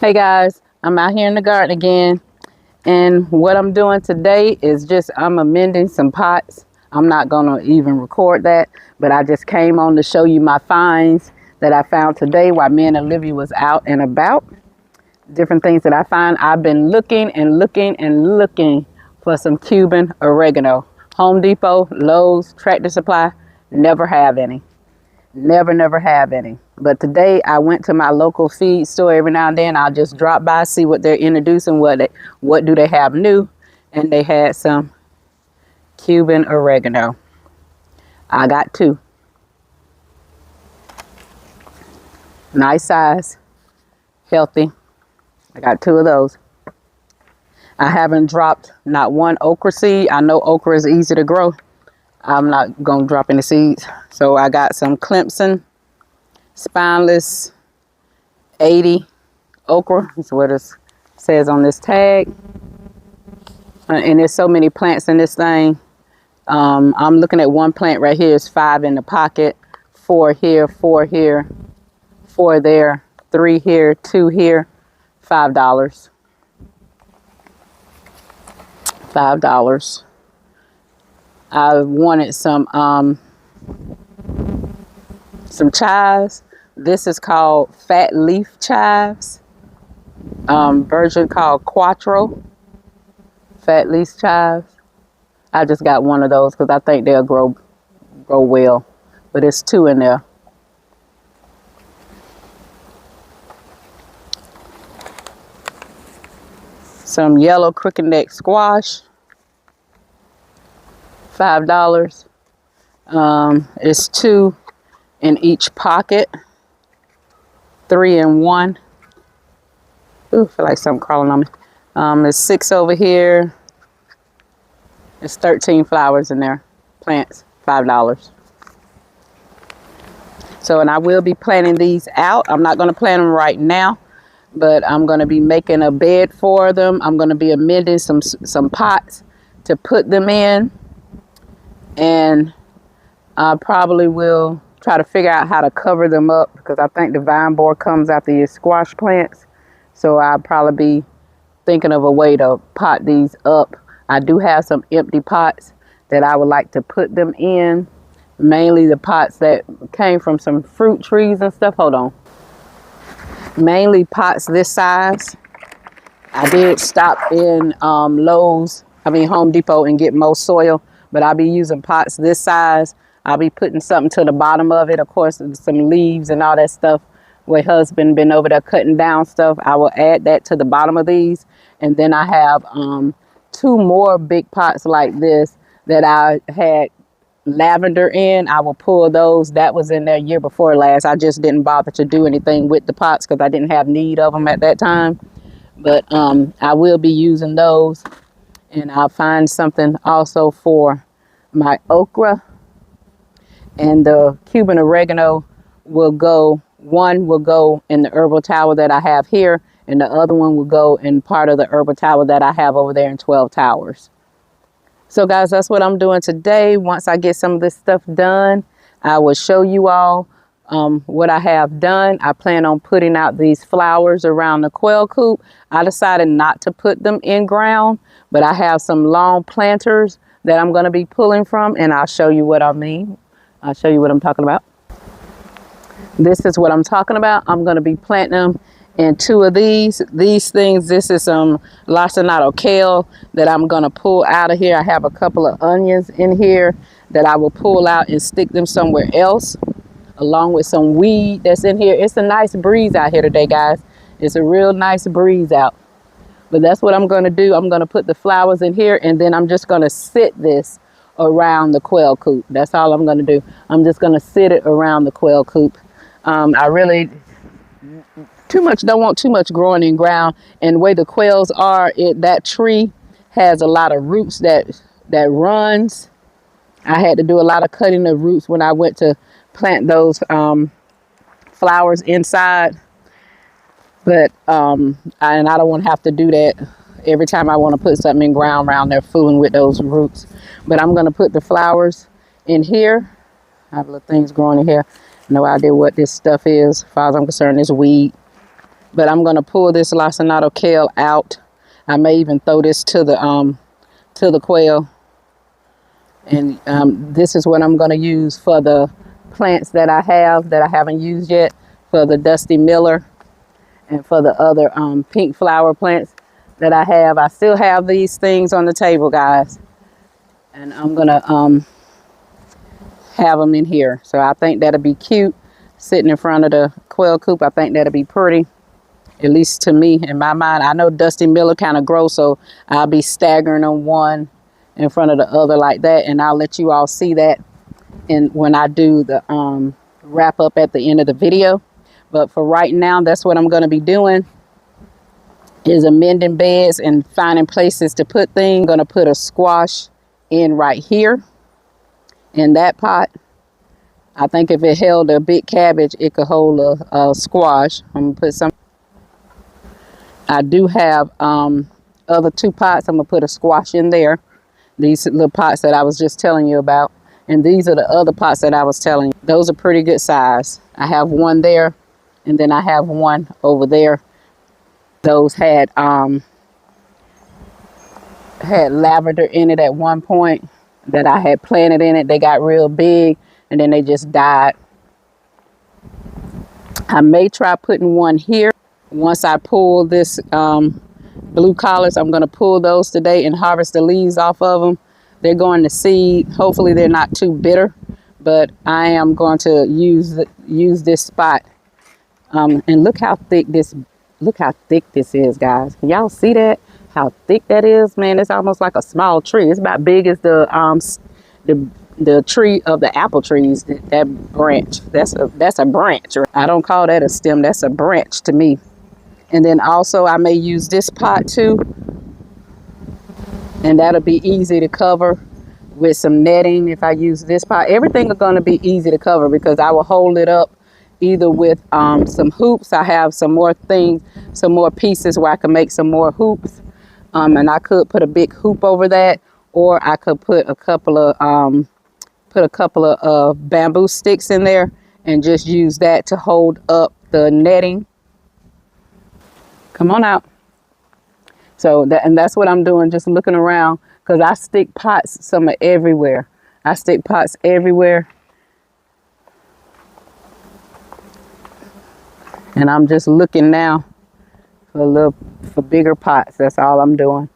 Hey guys, I'm out here in the garden again, and what I'm doing today is I'm amending some pots. I'm not gonna even record that, but I just came on to show you my finds that I found today while me and Olivia was out and about. Different things that I find. I've been looking and looking and looking for some Cuban oregano. Home Depot, Lowe's, Tractor Supply, never have any. Never have any. But today I went to my local feed store. Every now and then I'll just drop by, see what they're introducing, what do they have new, and they had some Cuban oregano. I got two. Nice size, healthy. I got two of those. I haven't dropped not one okra seed. I know okra is easy to grow. I'm not gonna drop any seeds. So I got some Clemson spineless 80 okra. That's what it says on this tag. And there's so many plants in this thing. I'm looking at one plant right here. It's 5 in the pocket, 4 here, 4 here, 4 there, 3 here, 2 here, $5. $5. I wanted some chives. This is called fat leaf chives. Version called Quattro. Fat leaf chives. I just got one of those because I think they'll grow well. But it's 2 in there. Some yellow crooked neck squash. $5. It's 2 in each pocket. 3 in 1. Ooh, feel like something crawling on me. There's 6 over here. There's 13 flowers in there. Plants, $5. So, and I will be planting these out. I'm not going to plant them right now, but I'm going to be making a bed for them. I'm going to be amending some pots to put them in. And I probably will try to figure out how to cover them up because I think the vine board comes after your squash plants. So I'll probably be thinking of a way to pot these up. I do have some empty pots that I would like to put them in. Mainly the pots that came from some fruit trees and stuff. Hold on. Mainly pots this size. I did stop in Home Depot and get more soil. But I'll be using pots this size. I'll be putting something to the bottom of it. Of course, some leaves and all that stuff. My husband been over there cutting down stuff. I will add that to the bottom of these. And then I have 2 more big pots like this that I had lavender in. I will pull those. That was in there year before last. I just didn't bother to do anything with the pots because I didn't have need of them at that time. But I will be using those. And I'll find something also for my okra. And the Cuban oregano one will go in the herbal tower that I have here. And the other one will go in part of the herbal tower that I have over there in 12 Towers. So guys, that's what I'm doing today. Once I get some of this stuff done, I will show you all what I have done. I plan on putting out these flowers around the quail coop. I decided not to put them in ground, but I have some long planters that I'm going to be pulling from, and I'll show you what I mean. I'll show you what I'm talking about. This is what I'm talking about. I'm going to be planting them in 2 of these things. This is some lacinato kale that I'm going to pull out of here. I have a couple of onions in here that I will pull out and stick them somewhere else, along with some weed that's in here. It's a nice breeze out here today, guys. It's a real nice breeze out. But that's what I'm going to do. I'm going to put the flowers in here, and then I'm just going to sit this around the quail coop. That's all I'm going to do. I'm just going to sit it around the quail coop. I really don't want too much growing in ground. And the way the quails are, that tree has a lot of roots that runs. I had to do a lot of cutting of roots when I went to plant those flowers inside. But and I don't want to have to do that every time I want to put something in ground around there fooling with those roots. But I'm going to put the flowers in here. I have little things growing in here. No idea what this stuff is. As far as I'm concerned, it's weed. But I'm gonna pull this lacinato kale out. I may even throw this to the quail. And this is what I'm gonna use for the plants that I haven't used yet, for the Dusty Miller and for the other pink flower plants that I have. I still have these things on the table, guys. And I'm gonna have them in here. So I think that'll be cute, sitting in front of the quail coop. I think that'll be pretty, at least to me, in my mind. I know Dusty Miller kind of grows, so I'll be staggering on one in front of the other like that, and I'll let you all see that when I do the wrap up at the end of the video. But for right now, that's what I'm going to be doing, is amending beds and finding places to put things. I'm going to put a squash in right here in that pot. I think if it held a big cabbage, it could hold a squash. I'm going to put some. I do have other 2 pots. I'm going to put a squash in there. These little pots that I was just telling you about. And these are the other pots that I was telling you. Those are pretty good size. I have one there, and then I have one over there. Those had lavender in it at one point that I had planted in it. They got real big, and then they just died. I may try putting one here. Once I pull this blue collards, I'm going to pull those today and harvest the leaves off of them. They're going to seed. Hopefully they're not too bitter, but I am going to use this spot. And look how thick this is, guys. Can y'all see that? How thick that is, man. It's almost like a small tree. It's about big as the tree of the apple trees. That branch. That's a branch. I don't call that a stem. That's a branch to me. And then also I may use this pot too, and that'll be easy to cover with some netting. If I use this pot, everything is going to be easy to cover because I will hold it up either with some hoops. I have some more things, some more pieces where I can make some more hoops, and I could put a big hoop over that, or I could put a couple of bamboo sticks in there and just use that to hold up the netting. Come on out. So that's what I'm doing, just looking around, because I stick pots everywhere. I stick pots everywhere. And I'm just looking now for bigger pots. That's all I'm doing.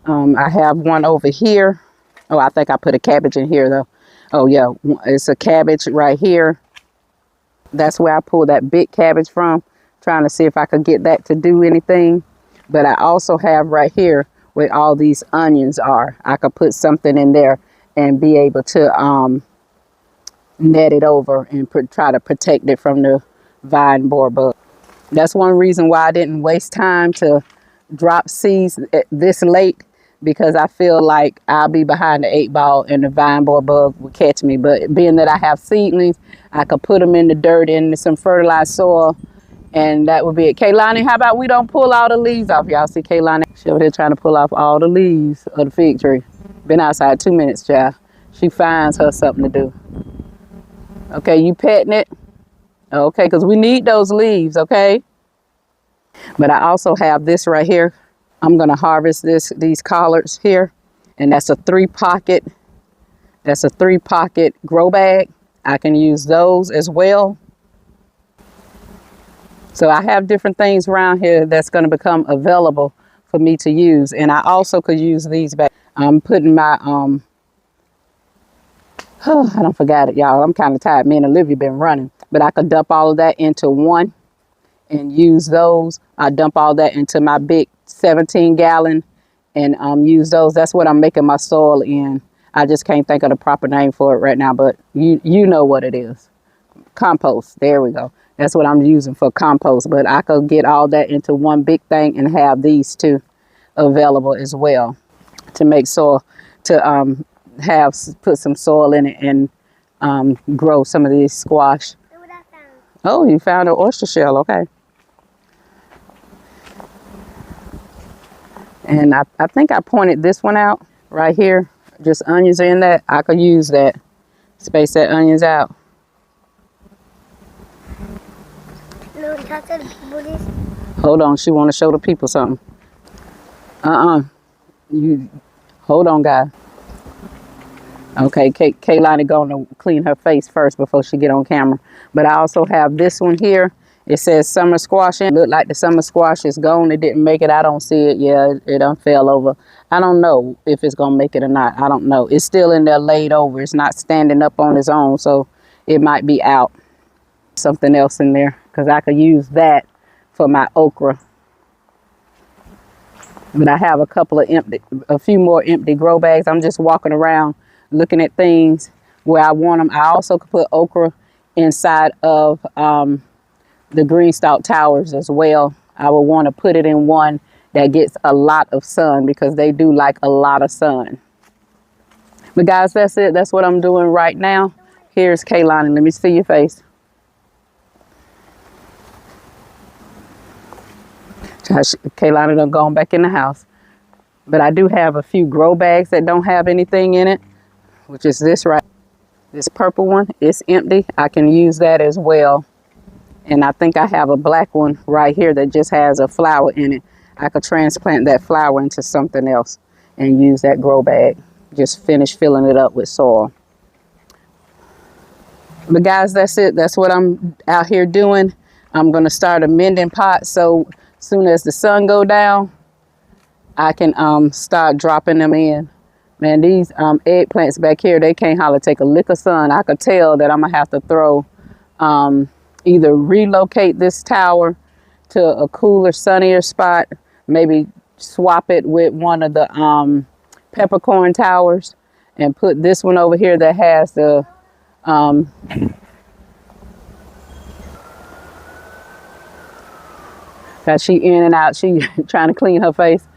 I have one over here. Oh, I think I put a cabbage in here though. Oh yeah, it's a cabbage right here. That's where I pulled that big cabbage from, trying to see if I could get that to do anything. But I also have right here where all these onions are. I could put something in there and be able to net it over and try to protect it from the vine borer bug. That's one reason why I didn't waste time to drop seeds this late, because I feel like I'll be behind the 8 ball and the vine borer bug will catch me. But being that I have seedlings, I could put them in the dirt in some fertilized soil, and that would be it. Kailani, how about we don't pull all the leaves off? Y'all see Kailani? She over here trying to pull off all the leaves of the fig tree. Been outside 2 minutes, child. She finds her something to do. Okay, you petting it? Okay, because we need those leaves, okay? But I also have this right here. I'm going to harvest these collards here, and that's a 3-pocket. That's a 3-pocket grow bag. I can use those as well. So I have different things around here that's going to become available for me to use, and I also could use these bags. I'm putting my I don't forget it, y'all. I'm kind of tired. Me and Olivia been running, but I could dump all of that into one and use those. I dump all that into my big 17-gallon and use those. That's what I'm making my soil in. I just can't think of the proper name for it right now, but you know what it is. Compost. There we go. That's what I'm using for compost. But I could get all that into one big thing and have these two available as well to make soil, to put some soil in it and grow some of these squash. Look what I found. Oh, you found an oyster shell. Okay. And I think I pointed this one out right here. Just onions are in that. I could use that. Space that onions out. No, talk to the people this. Hold on, she want to show the people something. You hold on, guys. Okay, Kailani going to clean her face first before she get on camera. But I also have this one here. It says summer squash. It looked like the summer squash is gone. It didn't make it. I don't see it. Yeah, it done fell over. I don't know if it's going to make it or not. I don't know. It's still in there laid over. It's not standing up on its own, so it might be out. Something else in there because I could use that for my okra. But I have a few more empty grow bags. I'm just walking around looking at things where I want them. I also could put okra inside of the green stalk towers as well. I would want to put it in one that gets a lot of sun because they do like a lot of sun. But guys, that's it. That's what I'm doing right now. Here's Kailani. Let me see your face. Kailani done gone back in the house. But I do have a few grow bags that don't have anything in it, which is this this purple one. It's empty. I can use that as well. And I think I have a black one right here that just has a flower in it. I could transplant that flower into something else and use that grow bag. Just finish filling it up with soil. But guys, that's it. That's what I'm out here doing. I'm going to start amending pots. So soon as the sun go down, I can start dropping them in. Man, these eggplants back here, they can't hardly take a lick of sun. I could tell that I'm going to have to throw, either relocate this tower to a cooler, sunnier spot, maybe swap it with one of the peppercorn towers and put this one over here that has the that she in and out. She trying to clean her face.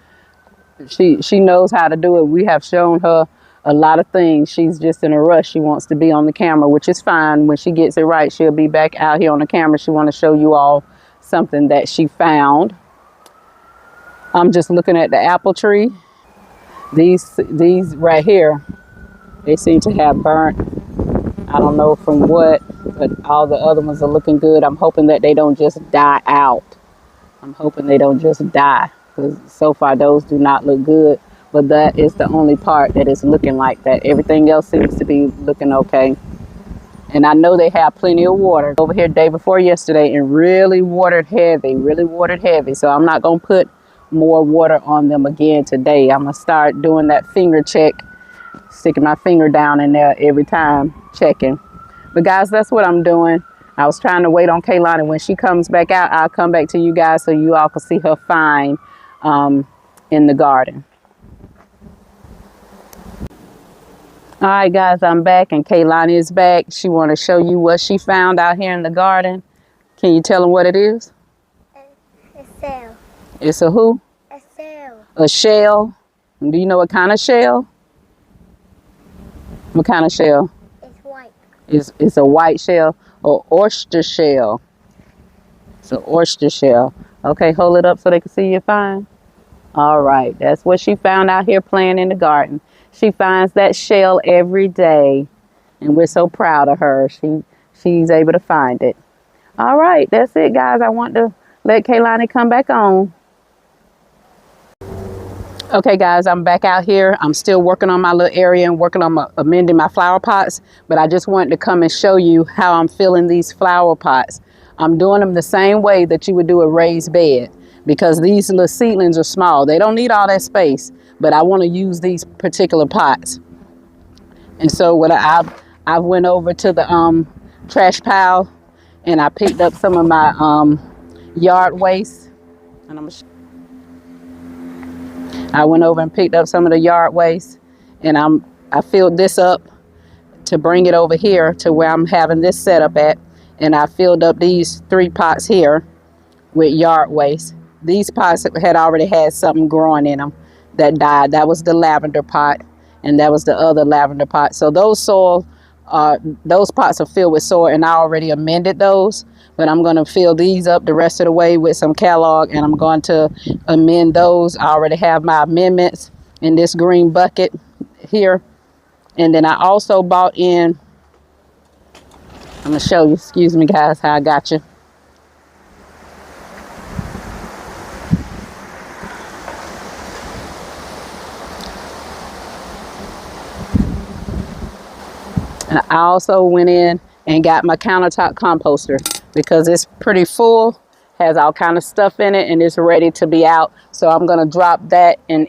She knows how to do it. We have shown her a lot of things. She's just in a rush. She wants to be on the camera, which is fine. When she gets it right, she'll be back out here on the camera. She want to show you all something that she found. I'm just looking at the apple tree. These right here, they seem to have burnt. I don't know from what, but all the other ones are looking good. I'm hoping that they don't just die out. I'm hoping they don't just die, because so far those do not look good. But that is the only part that is looking like that. Everything else seems to be looking okay. And I know they have plenty of water. Over here day before yesterday and really watered heavy. So I'm not going to put more water on them again today. I'm going to start doing that finger check, sticking my finger down in there every time, checking. But guys, that's what I'm doing. I was trying to wait on Kailani. When she comes back out, I'll come back to you guys so you all can see her find in the garden. All right, guys, I'm back and Kailani is back. She want to show you what she found out here in the garden. Can you tell them what it is? A shell. It's a who? A shell. A shell. Do you know what kind of shell? What kind of shell? It's white. It's a white shell or oyster shell. It's an oyster shell. Okay, hold it up so they can see you fine. All right, that's what she found out here playing in the garden. She finds that shell every day, and we're so proud of her. She's able to find it. All right, that's it, guys. I want to let Kailani come back on. Okay, guys, I'm back out here. I'm still working on my little area and working on amending my flower pots, but I just wanted to come and show you how I'm filling these flower pots. I'm doing them the same way that you would do a raised bed, because these little seedlings are small. They don't need all that space, but I want to use these particular pots. And so what I went over to the trash pile and I picked up some of my yard waste. And I went over and picked up some of the yard waste, and I filled this up to bring it over here to where I'm having this set up at. And I filled up these 3 pots here with yard waste. These pots had already had something growing in them that died. That was the lavender pot, and that was the other lavender pot. So those pots are filled with soil, and I already amended those. But I'm going to fill these up the rest of the way with some Kellogg, and I'm going to amend those. I already have my amendments in this green bucket here. And then I also bought in, I'm going to show you, excuse me guys, how I got you. And I also went in and got my countertop composter because it's pretty full, has all kind of stuff in it, and it's ready to be out. So I'm gonna drop that in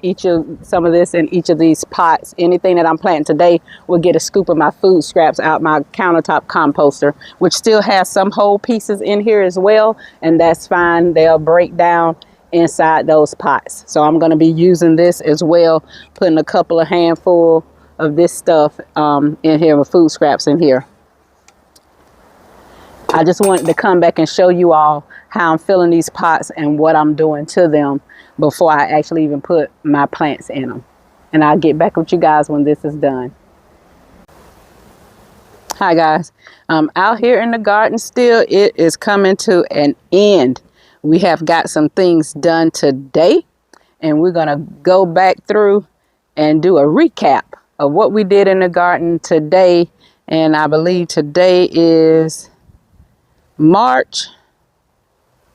some of this in each of these pots. Anything that I'm planting today will get a scoop of my food scraps out my countertop composter, which still has some whole pieces in here as well, and that's fine. They'll break down inside those pots. So I'm gonna be using this as well, putting a couple of handful of this stuff in here with food scraps in here. I just wanted to come back and show you all how I'm filling these pots and what I'm doing to them before I actually even put my plants in them. And I'll get back with you guys when this is done. Hi guys, out here in the garden still, it is coming to an end. We have got some things done today, and we're gonna go back through and do a recap of what we did in the garden today. And I believe today is March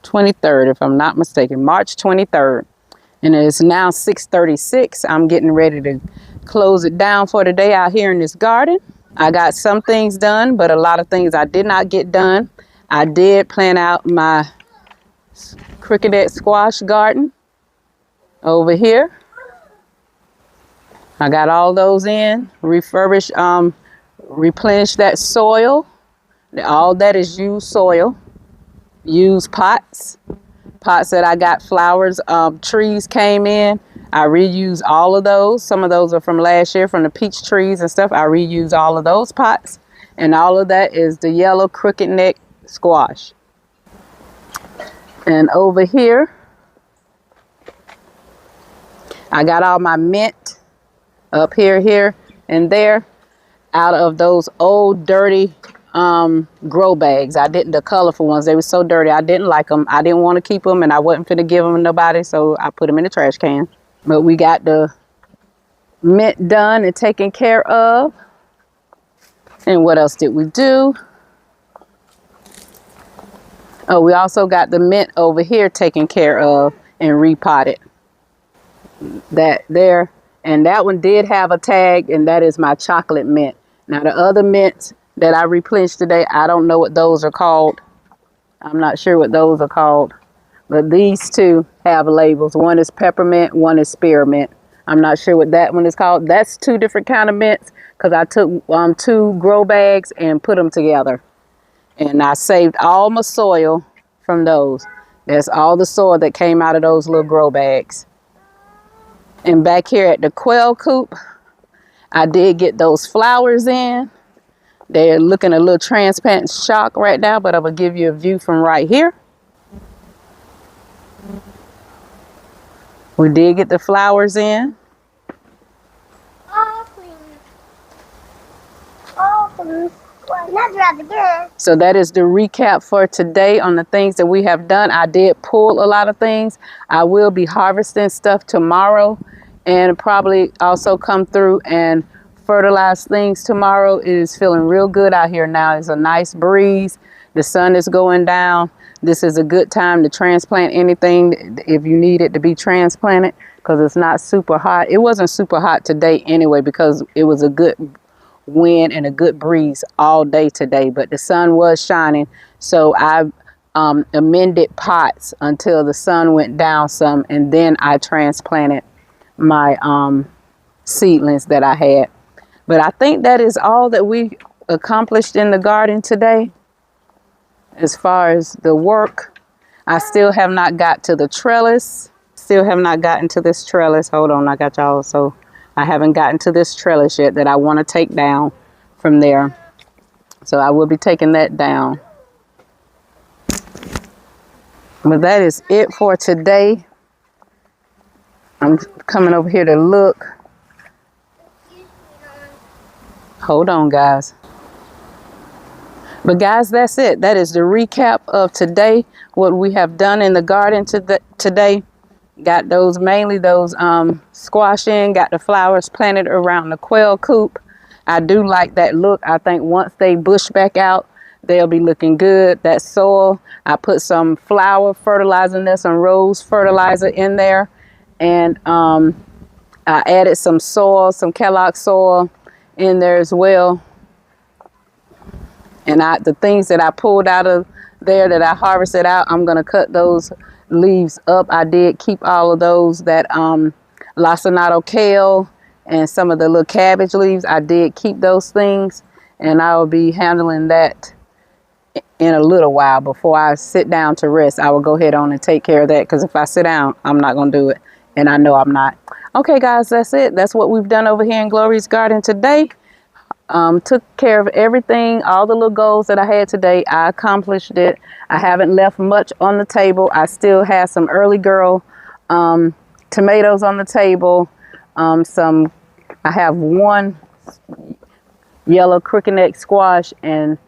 23rd, if I'm not mistaken, March 23rd. And it's now 6:36. I'm getting ready to close it down for today out here in this garden. I got some things done, but a lot of things I did not get done. I did plan out my cricket squash garden over here. I got all those in, refurbished, replenished that soil. All that is used soil, used pots that I got flowers, trees came in. I reused all of those. Some of those are from last year, from the peach trees and stuff. I reused all of those pots, and all of that is the yellow crooked neck squash. And over here, I got all my mint up here, and there, out of those old dirty grow bags. The colorful ones, they were so dirty. I didn't like them. I didn't want to keep them, and I wasn't finna give them to nobody, so I put them in the trash can. But we got the mint done and taken care of. And what else did we do? Oh, we also got the mint over here taken care of and repotted. That there, and that one did have a tag, and that is my chocolate mint. Now the other mints that I replenished today, I don't know what those are called. I'm not sure what those are called. But these two have labels. One is peppermint, one is spearmint. I'm not sure what that one is called. That's two different kind of mints, because I took 2 grow bags and put them together. And I saved all my soil from those. That's all the soil that came out of those little grow bags. And back here at the quail coop, I did get those flowers in. They're looking a little transparent shock right now, but I'm going to give you a view from right here. We did get the flowers in. So that is the recap for today on the things that we have done. I did pull a lot of things. I will be harvesting stuff tomorrow, and probably also come through and fertilize things tomorrow. It is feeling real good out here now. It's a nice breeze. The sun is going down. This is a good time to transplant anything if you need it to be transplanted, because it's not super hot. It wasn't super hot today anyway, because it was a good wind and a good breeze all day today, but the sun was shining. So I amended pots until the sun went down some, and then I transplanted my seedlings that I had. But I think that is all that we accomplished in the garden today. As far as the work, I still have not got to the trellis. Still have not gotten to this trellis. Hold on, I got y'all. So I haven't gotten to this trellis yet that I want to take down from there. So I will be taking that down. But that is it for today. I'm coming over here to look. Hold on, guys. But guys, that's it. That is the recap of today, what we have done in the garden today. Got those, mainly those squash in, got the flowers planted around the quail coop. I do like that look. I think once they bush back out, they'll be looking good. That soil, I put some flower fertilizer in there, some rose fertilizer in there. And I added some soil, some Kellogg soil in there as well. And the things that I pulled out of there that I harvested out, I'm gonna cut those leaves up. I did keep all of those that lacinato kale and some of the little cabbage leaves. I did keep those things, and I will be handling that in a little while. Before I sit down to rest, I will go ahead on and take care of that, because if I sit down, I'm not gonna do it, and I know I'm not. Okay guys, that's it. That's what we've done over here in Glory's garden today. Took care of everything, all the little goals that I had today. I accomplished it. I haven't left much on the table. I still have some early girl tomatoes on the table. I have one yellow crooked neck squash and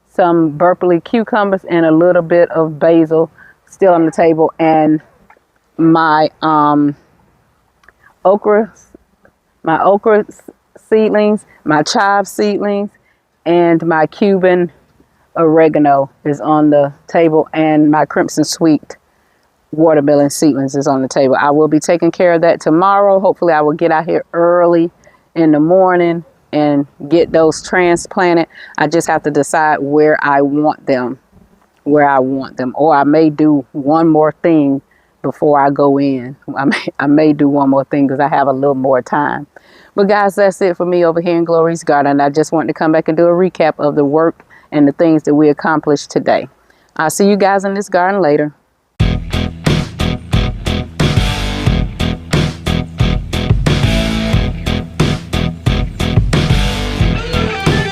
some Berkeley cucumbers and a little bit of basil still on the table, and my okra seedlings, my chive seedlings, and my Cuban oregano is on the table, and my crimson sweet watermelon seedlings is on the table. I will be taking care of that tomorrow. Hopefully I will get out here early in the morning and get those transplanted. I just have to decide where I want them, or I may do one more thing before I go in. I may do one more thing because I have a little more time. But guys, that's it for me over here in Glory's garden. I just wanted to come back and do a recap of the work and the things that we accomplished today. I'll see you guys in this garden later.